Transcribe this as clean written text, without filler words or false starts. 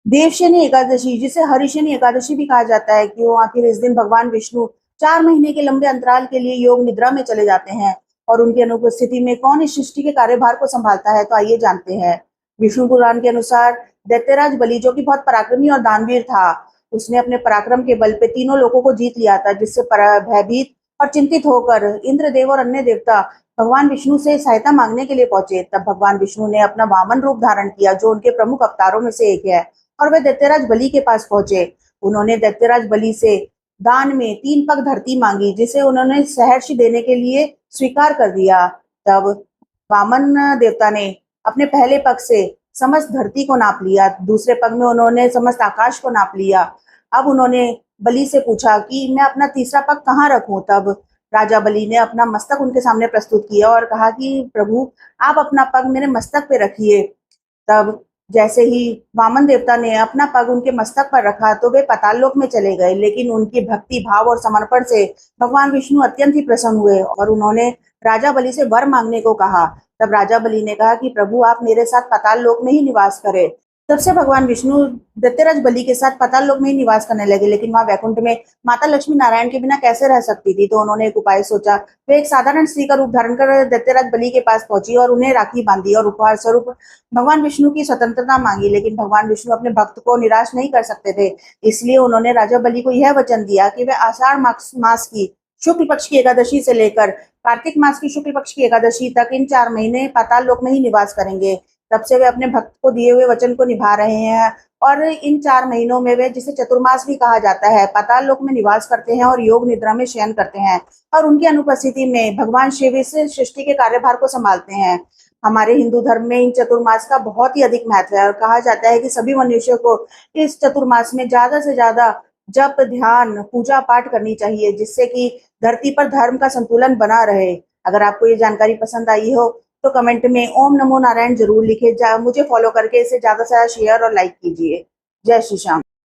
देवशनि एकादशी, जिसे हरिशनि एकादशी भी कहा जाता है, क्यों? आखिर इस दिन भगवान विष्णु 4 महीने के लंबे अंतराल के लिए योग निद्रा में चले जाते हैं और उनकी अनुपस्थिति में कौन इस सृष्टि के कार्यभार को संभालता है? तो आइए जानते हैं। विष्णु पुराण के अनुसार दैत्यराज बलि, जो कि बहुत पराक्रमी और दानवीर था, उसने अपने पराक्रम के बल पे तीनों लोगों को जीत लिया था, जिससे भयभीत और चिंतित होकर इंद्रदेव और अन्य देवता भगवान विष्णु से सहायता मांगने के लिए पहुंचे। तब भगवान विष्णु ने अपना वामन रूप धारण किया, जो उनके प्रमुख अवतारों में से एक है, और वे दैत्यराज बलि के पास पहुंचे। उन्होंने दैत्यराज बलि से दान में 3 पग धरती मांगी, जिसे उन्होंने सहर्ष देने के लिए स्वीकार कर दिया। तब वामन देवता ने अपने पहले पग से समस्त धरती को नाप लिया, दूसरे पग में उन्होंने समस्त आकाश को नाप लिया। अब उन्होंने बलि से पूछा कि मैं अपना तीसरा पग कहाँ रखूं? तब राजा बलि ने अपना मस्तक उनके सामने प्रस्तुत किया और कहा कि प्रभु, आप अपना पग मेरे मस्तक पे रखिए। तब जैसे ही वामन देवता ने अपना पग उनके मस्तक पर रखा, तो वे पाताल लोक में चले गए। लेकिन उनकी भक्ति भाव और समर्पण से भगवान विष्णु अत्यंत ही प्रसन्न हुए और उन्होंने राजा बलि से वर मांगने को कहा। तब राजा बलि ने कहा कि प्रभु, आप मेरे साथ पाताल लोक में ही निवास करें। तब से भगवान विष्णु दैत्यराज बलि के साथ पाताल लोक में ही निवास करने लगे। लेकिन वहां वैकुंठ में माता लक्ष्मी नारायण के बिना कैसे रह सकती थी? तो उन्होंने एक उपाय सोचा। वे एक साधारण स्त्री का रूप धारण कर दैत्यराज बलि के पास पहुंची और उन्हें राखी बांधी और उपहार स्वरूप भगवान विष्णु की स्वतंत्रता मांगी। लेकिन भगवान विष्णु अपने भक्त को निराश नहीं कर सकते थे, इसलिए उन्होंने राजा बलि को यह वचन दिया कि वे आषाढ़ मास की शुक्ल पक्ष की एकादशी से लेकर कार्तिक मास की शुक्ल पक्ष की एकादशी तक इन 4 महीने पाताल लोक में ही निवास करेंगे। तब से वे अपने भक्त को दिए हुए वचन को निभा रहे हैं और इन 4 महीनों में वे, जिसे चतुर्मास भी कहा जाता है, पाताल लोक में निवास करते हैं और योग निद्रा में शयन करते हैं और उनकी अनुपस्थिति में भगवान शिव इस सृष्टि के कार्यभार को संभालते हैं। हमारे हिंदू धर्म में इन चतुर्मास का बहुत ही अधिक महत्व है और कहा जाता है कि सभी मनुष्यों को इस चतुर्मास में ज्यादा से ज्यादा जप, ध्यान, पूजा पाठ करनी चाहिए, जिससे कि धरती पर धर्म का संतुलन बना रहे। अगर आपको ये जानकारी पसंद आई हो तो कमेंट में ओम नमो नारायण जरूर लिखे। मुझे फॉलो करके इसे ज्यादा से ज्यादा शेयर और लाइक कीजिए। जय श्री श्याम।